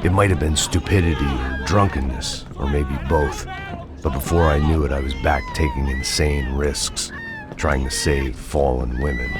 It might have been stupidity or drunkenness, or maybe both. But before I knew it, I was back taking insane risks, trying to save fallen women.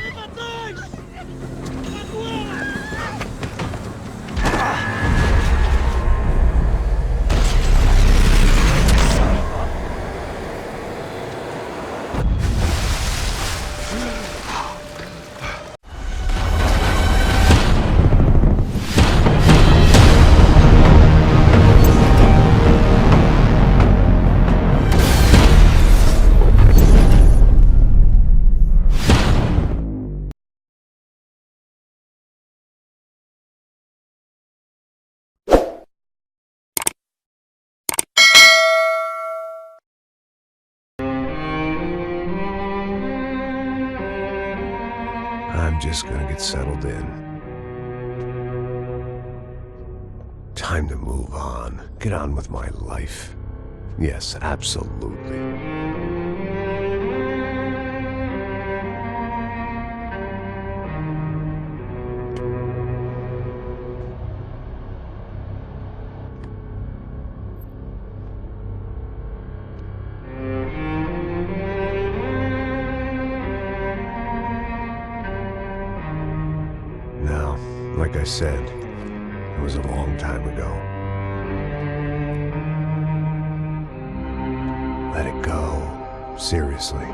I'm just gonna get settled in. Time to move on. Get on with my life. Yes, absolutely. Now, like I said, it was a long time ago. Let it go. Seriously.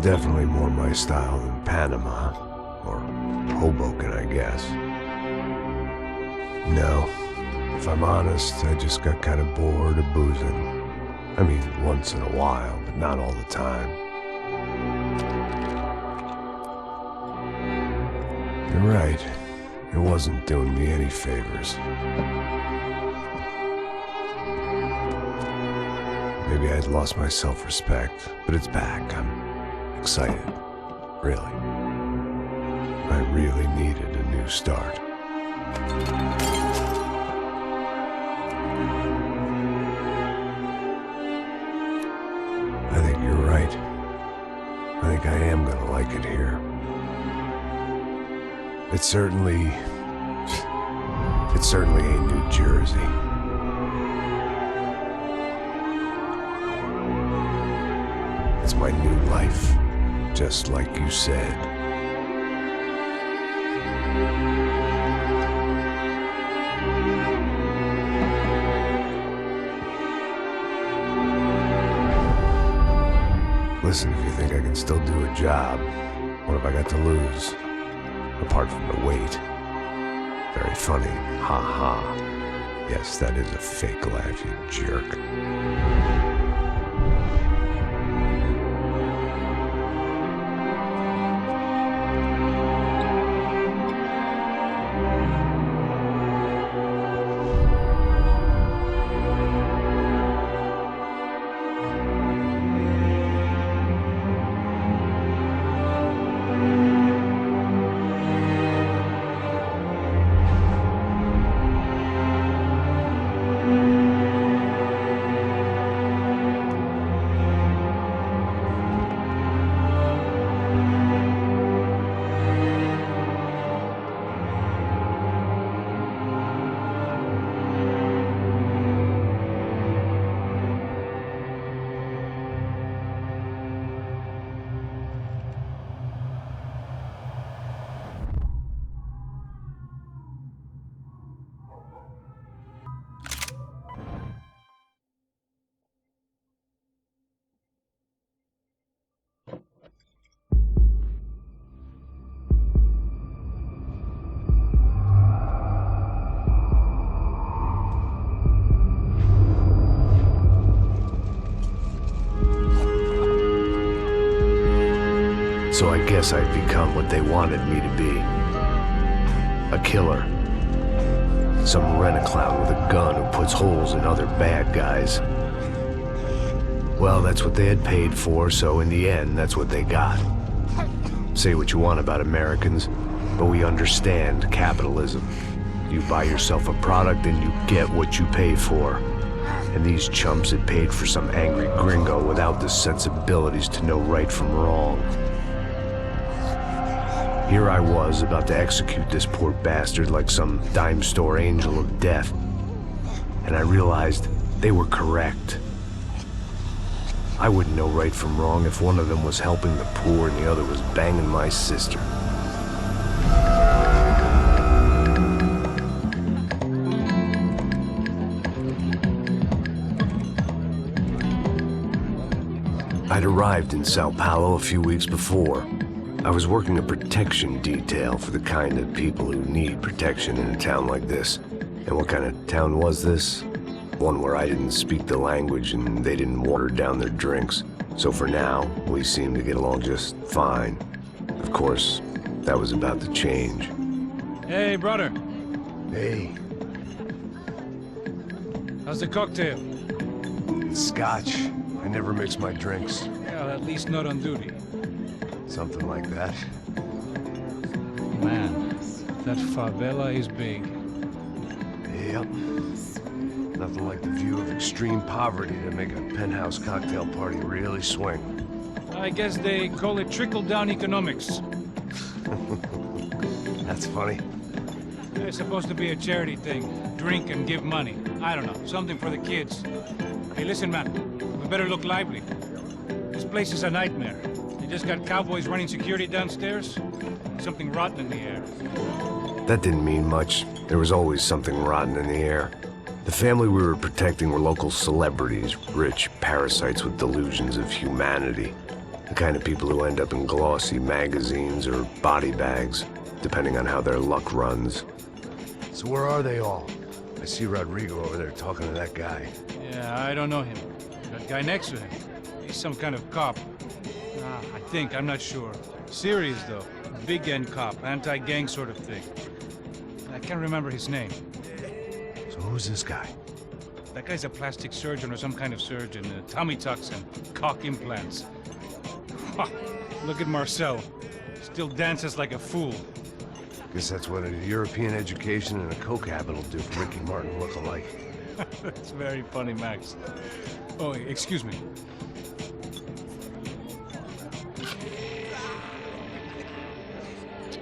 Definitely more my style than Panama, or Hoboken, I guess. No, if I'm honest, I just got kind of bored of boozing. I mean, once in a while, but not all the time. You're right, it wasn't doing me any favors. Maybe I'd lost my self-respect, but it's back. I'm excited, really. I really needed a new start. I think you're right. I think I am gonna like it here. It's certainly ain't New Jersey. It's my new life. Just like you said. Listen, if you think I can still do a job, what have I got to lose? Apart from the weight. Very funny. Ha ha. Yes, that is a fake laugh, you jerk. So I guess I've become what they wanted me to be. A killer. Some rent-a-clown with a gun who puts holes in other bad guys. Well, that's what they had paid for, so in the end, that's what they got. Say what you want about Americans, but we understand capitalism. You buy yourself a product and you get what you pay for. And these chumps had paid for some angry gringo without the sensibilities to know right from wrong. Here I was about to execute this poor bastard like some dime store angel of death. And I realized they were correct. I wouldn't know right from wrong if one of them was helping the poor and the other was banging my sister. I'd arrived in Sao Paulo a few weeks before. I was working a protection detail for the kind of people who need protection in a town like this. And what kind of town was this? One where I didn't speak the language and they didn't water down their drinks. So for now, we seemed to get along just fine. Of course, that was about to change. Hey, brother. Hey. How's the cocktail? It's scotch. I never mix my drinks. Well, at least not on duty. Something like that. Man, that favela is big. Yep. Nothing like the view of extreme poverty to make a penthouse cocktail party really swing. I guess they call it trickle-down economics. That's funny. It's supposed to be a charity thing. Drink and give money. I don't know, something for the kids. Hey, listen, man. We better look lively. This place is a nightmare. They just got cowboys running security downstairs. Something rotten in the air. That didn't mean much. There was always something rotten in the air. The family we were protecting were local celebrities, rich parasites with delusions of humanity. The kind of people who end up in glossy magazines or body bags, depending on how their luck runs. So where are they all? I see Rodrigo over there talking to that guy. Yeah, I don't know him. That guy next to him. He's some kind of cop. I think, I'm not sure. Serious, though. Big end cop, anti-gang sort of thing. I can't remember his name. So who's this guy? That guy's a plastic surgeon or some kind of surgeon. Tummy tucks and cock implants. Ha! Look at Marcel. Still dances like a fool. Guess that's what a European education and a coke habit will do for Ricky Martin look-alike. That's very funny, Max. Oh, excuse me.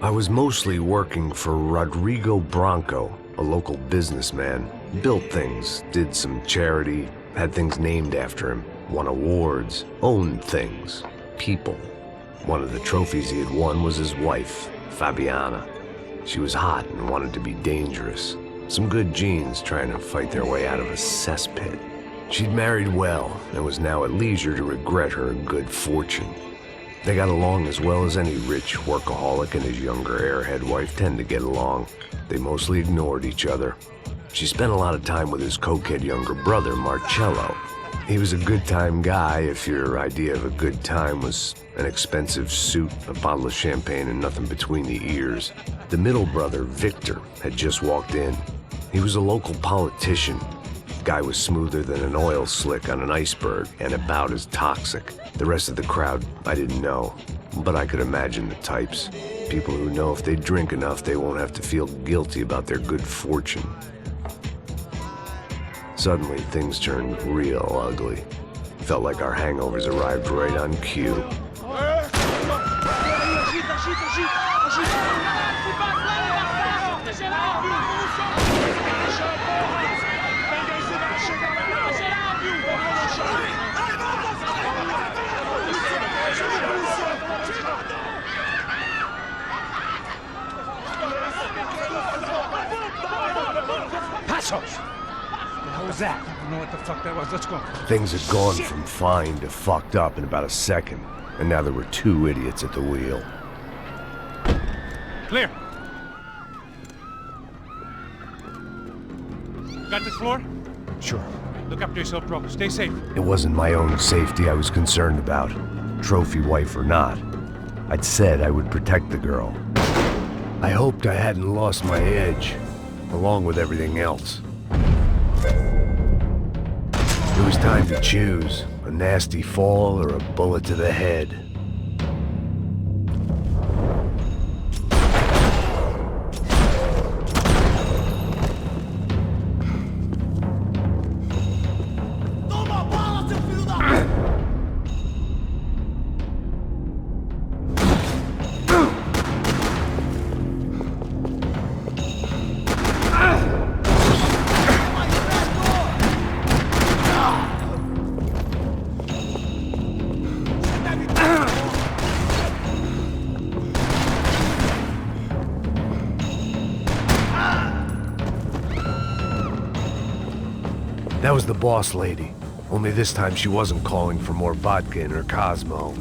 I was mostly working for Rodrigo Branco, a local businessman. Built things, did some charity, had things named after him, won awards, owned things, people. One of the trophies he had won was his wife, Fabiana. She was hot and wanted to be dangerous. Some good genes trying to fight their way out of a cesspit. She'd married well and was now at leisure to regret her good fortune. They got along as well as any rich workaholic and his younger airhead wife tend to get along. They mostly ignored each other. She spent a lot of time with his cokehead younger brother, Marcello. He was a good-time guy if your idea of a good time was an expensive suit, a bottle of champagne, and nothing between the ears. The middle brother, Victor, had just walked in. He was a local politician. Guy was smoother than an oil slick on an iceberg and about as toxic. The rest of the crowd, I didn't know, but I could imagine the types. People who know if they drink enough, they won't have to feel guilty about their good fortune. Suddenly, things turned real ugly. Felt like our hangovers arrived right on cue. What was that? I don't know what the fuck that was. Let's go. Things had gone from fine to fucked up in about a second, and now there were two idiots at the wheel. Clear. Got this floor? Sure. Look after yourself, bro. Stay safe. It wasn't my own safety I was concerned about, trophy wife or not. I'd said I would protect the girl. I hoped I hadn't lost my edge, along with everything else. It was time to choose, a nasty fall or a bullet to the head. That was the boss lady. Only this time she wasn't calling for more vodka in her Cosmo.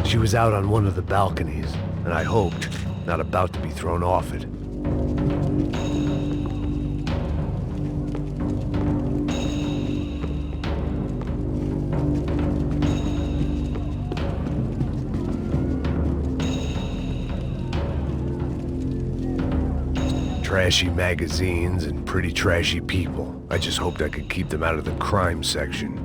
She was out on one of the balconies, and I hoped, not about to be thrown off it. Trashy magazines and pretty trashy people. I just hoped I could keep them out of the crime section.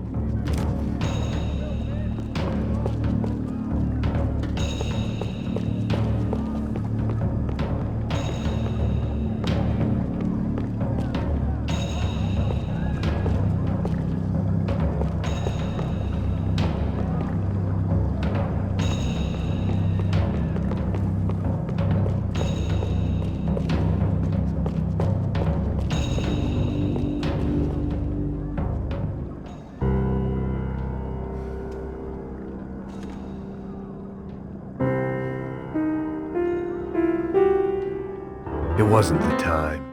It wasn't the time,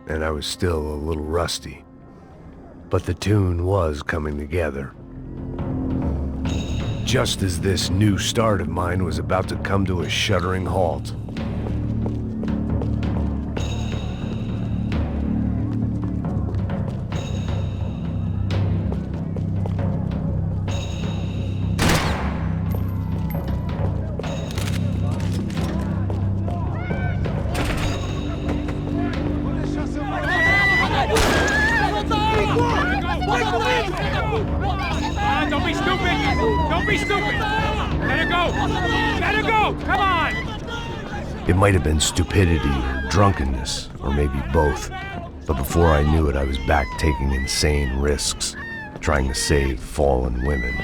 and I was still a little rusty, but the tune was coming together. Just as this new start of mine was about to come to a shuddering halt. Don't be stupid! Don't be stupid! Let her go! Let her go! Come on! It might have been stupidity or drunkenness, or maybe both. But before I knew it, I was back taking insane risks, trying to save fallen women.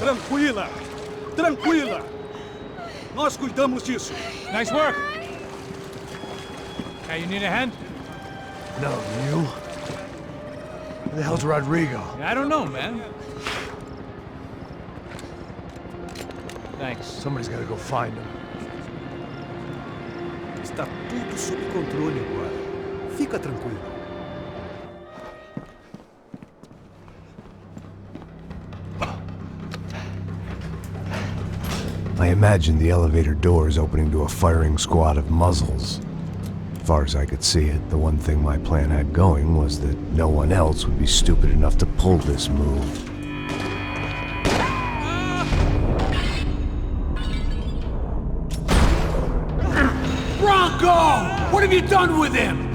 Tranquila! Tranquila! Nós cuidamos disso. Nice work! Hey, you need a hand? No, you? Where the hell's Rodrigo? I don't know, man. Thanks. Somebody's gotta go find him. Está tudo sob controle agora. Fica tranquilo. I imagined the elevator doors opening to a firing squad of muzzles. As far as I could see it, the one thing my plan had going was that no one else would be stupid enough to pull this move. Bronco! What have you done with him?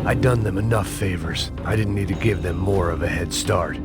I'd done them enough favors. I didn't need to give them more of a head start.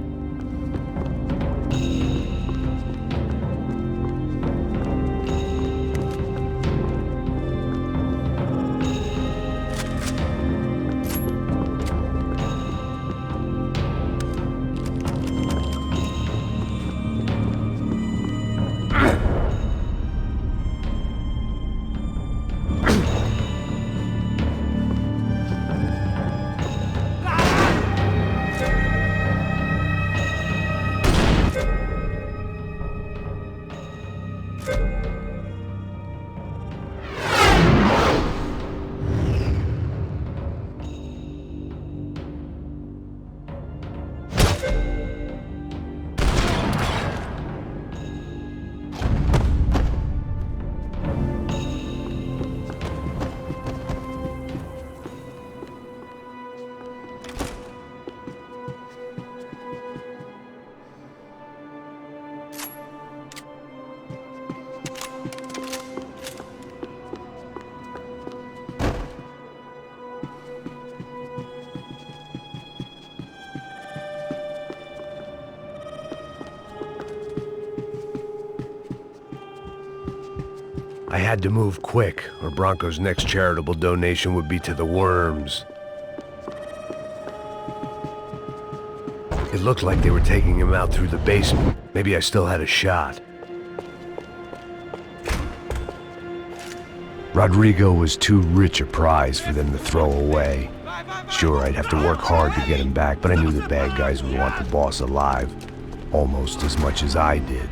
I had to move quick, or Bronco's next charitable donation would be to the worms. It looked like they were taking him out through the basement. Maybe I still had a shot. Rodrigo was too rich a prize for them to throw away. Sure, I'd have to work hard to get him back, but I knew the bad guys would want the boss alive, almost as much as I did.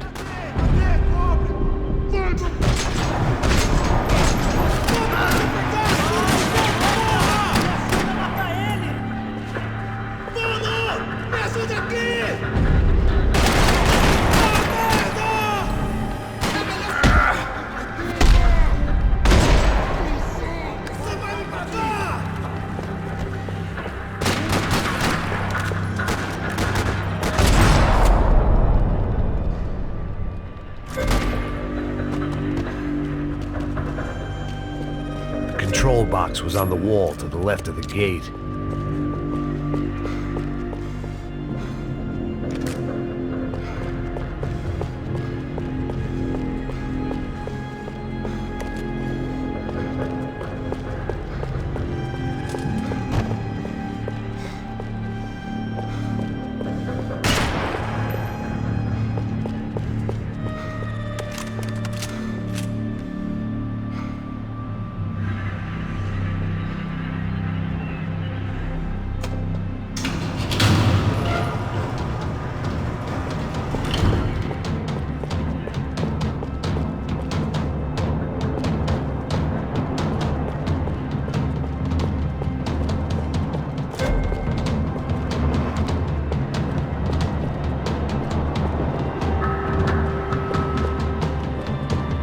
The control box was on the wall to the left of the gate.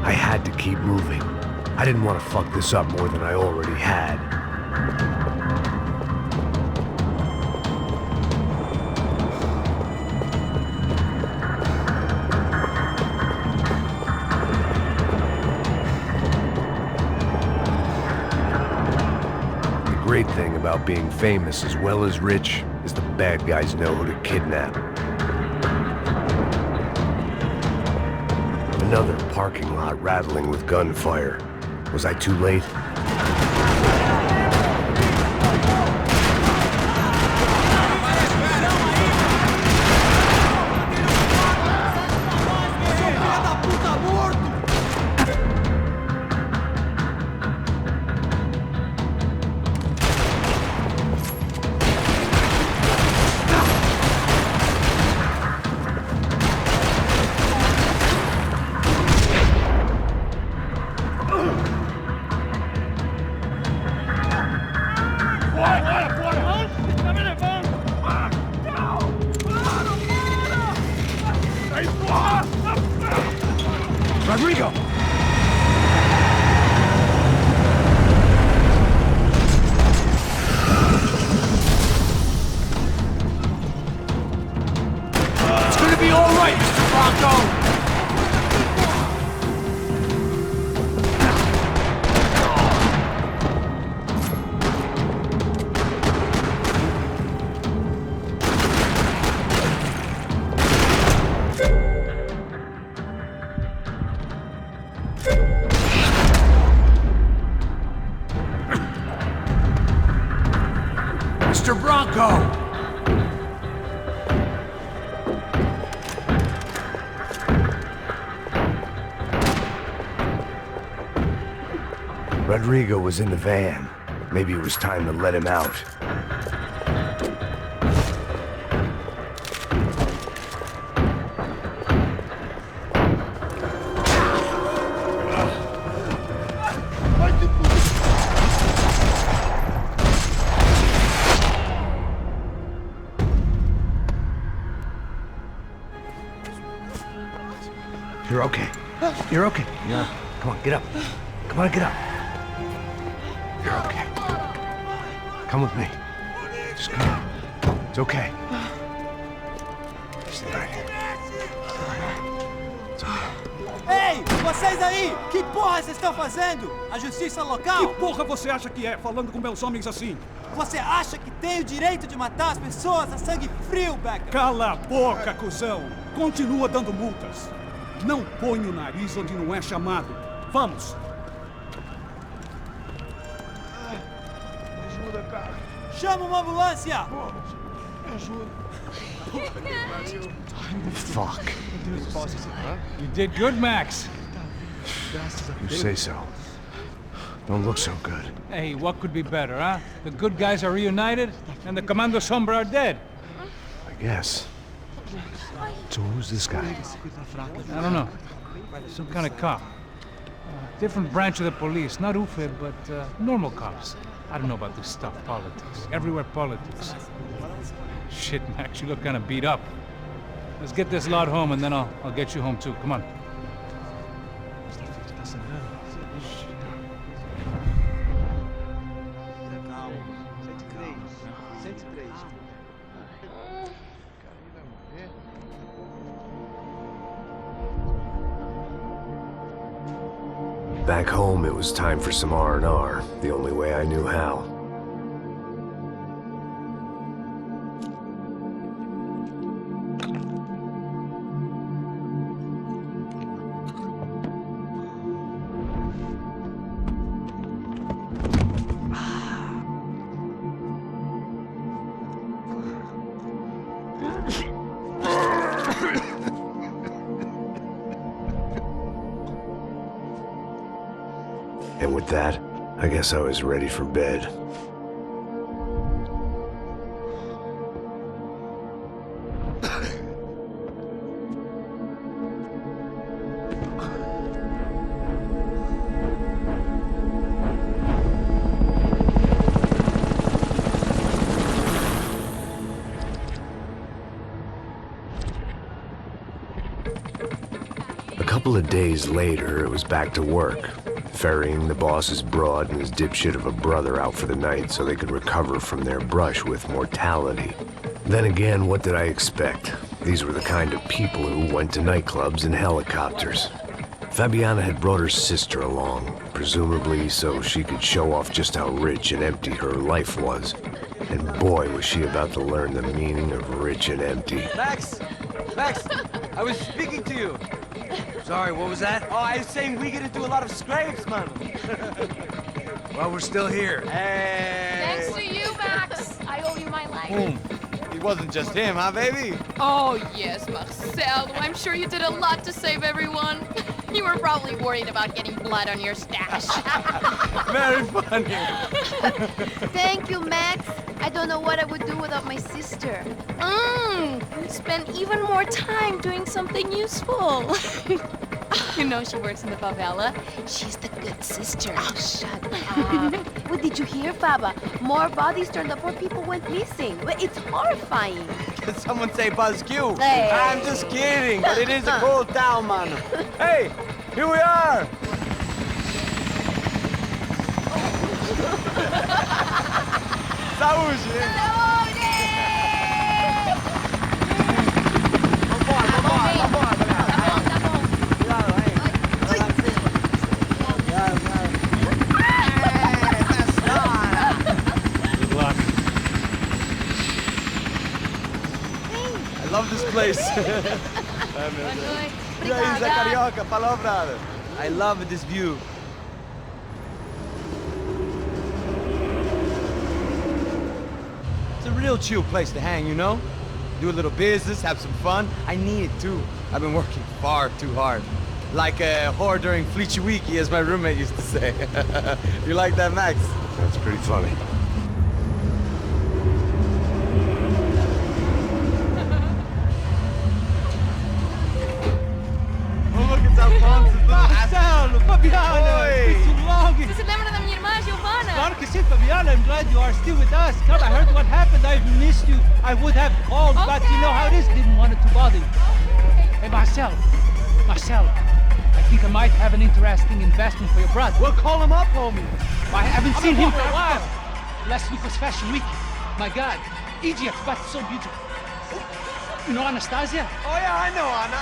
I had to keep moving. I didn't want to fuck this up more than I already had. The great thing about being famous as well as rich is the bad guys know who to kidnap. Another parking lot rattling with gunfire. Was I too late? Rodrigo! It's gonna be all right, Mr. Bronco! Mr. Bronco! Rodrigo was in the van. Maybe it was time to let him out. You're okay. You're okay. Yeah. Come on, get up. Come on, get up. You're okay. Come with me. Just come. It's okay. Stay right here. It's okay. Ei, vocês aí! Que porra vocês estão fazendo? A justiça local? Que porra você acha que é, falando com meus homens assim? Você acha que tem o direito de matar as pessoas a sangue frio, Becker? Cala a boca, cuzão! Continua dando multas. Não põe o nariz onde não é chamado. Vamos! Chama uma ambulância! Fuck. You did good, Max. You say so. Don't look so good. Hey, what could be better, huh? The good guys are reunited, and the Commando Sombra are dead. I guess. So who's this guy? I don't know. Some kind of cop. Different branch of the police. Not UFE, but normal cops. I don't know about this stuff, politics. Everywhere politics. Shit, Max, you look kind of beat up. Let's get this lot home, and then I'll get you home too. Come on. Back home, it was time for some R&R, the only way I knew how. And with that, I guess I was ready for bed. A couple of days later, it was back to work. Ferrying the boss's broad and his dipshit of a brother out for the night so they could recover from their brush with mortality. Then again, what did I expect? These were the kind of people who went to nightclubs in helicopters. Fabiana had brought her sister along, presumably so she could show off just how rich and empty her life was. And boy, was she about to learn the meaning of rich and empty. Max! Max! I was speaking to you! Sorry, what was that? Oh, I was saying we gotta do a lot of scrapes, man! Well, we're still here. Hey! Thanks to you, Max. I owe you my life. Boom! It wasn't just him, huh, baby? Oh, yes, Marcel. I'm sure you did a lot to save everyone. You were probably worried about getting blood on your stash. Very funny! Thank you, Max. I don't know what I would do without my sister. We'd spend even more time doing something useful. You know she works in the favela. She's the good sister. Oh, shut up. What did you hear, Faba? More bodies turned up, more people went missing. Well, it's horrifying. Did someone say Buzz Q? Hey. I'm just kidding, but it is a cool town, man. Hey, here we are! Saúde! Vambora, galera. Cuidado, aí. Good luck. I love this place. E aí, Zé Carioca, falou, brother. I love this view. It's a real chill place to hang, you know? Do a little business, have some fun. I need it too. I've been working far too hard. Like a whore during Fleechy Weeky, as my roommate used to say. You like that, Max? That's pretty funny. Oh, look, it's Alfonso. Marcelo, Fabiana, Oi. it's been too long. Você se lembra da minha irmã, Giovanna? Claro que sim, Fabiana. I'm glad you are still with us. Come, I heard what happened. I've missed you. I would have called, but you know how it is. Didn't want it to bother you. Hey, Marcel. Marcel, I think I might have an interesting investment for your brother. We'll call him up, homie. I haven't seen him for a while. Last week was Fashion Week. My God, Egypt, but so beautiful. You know Anastasia? Oh, yeah, I know, Anna.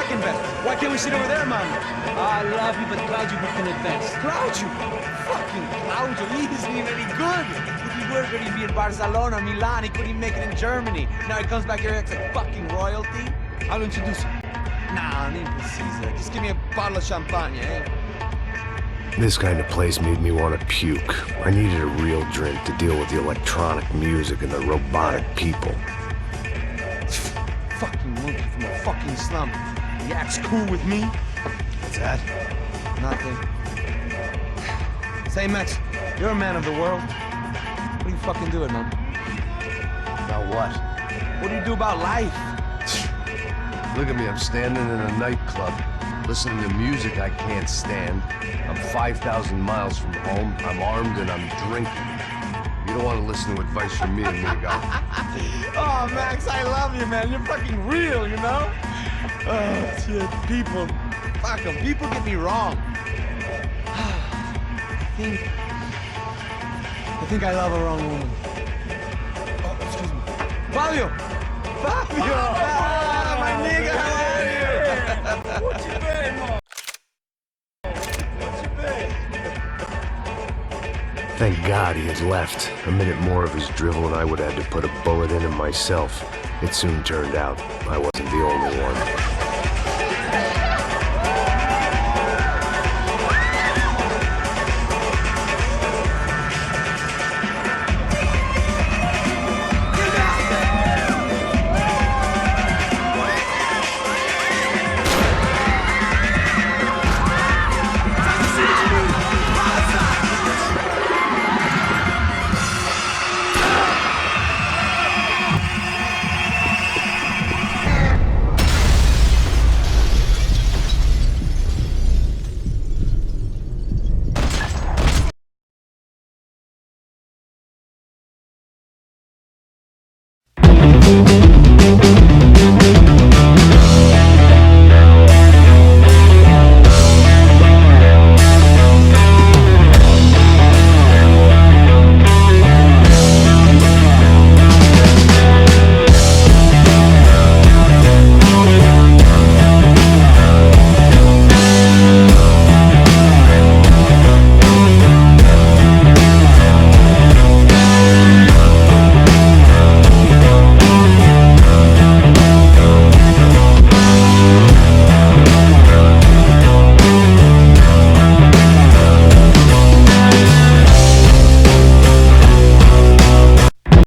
second best. Why can't we sit over there, man? I love you, but Claudio booking it best. Claudio! Fucking Claudio, he isn't even any good. If he were good, he'd be in Barcelona, Milan, he couldn't even make it in Germany. Now he comes back here, acts like fucking royalty. I'll introduce you. Nah, I need Caesar. Just give me a bottle of champagne, eh? This kind of place made me want to puke. I needed a real drink to deal with the electronic music and the robotic people. Fucking monkey from a fucking slum. He acts cool with me. What's that? Nothing. Say, Max, you're a man of the world. What do you fucking do it, man? About what? What do you do about life? Look at me, I'm standing in a nightclub, listening to music I can't stand. I'm 5,000 miles from home, I'm armed, and I'm drinking. You don't want to listen to advice from me, amigo. Oh, Max, I love you, man. You're fucking real, you know? Oh, shit. People. Fuck them. People get me wrong. I think I love a wrong woman. Oh, excuse me. Fabio! Fabio! Ah, my nigga, how are you? What you been, man? What you been? Thank God he had left. A minute more of his drivel and I would have had to put a bullet in him myself. It soon turned out I wasn't the only one.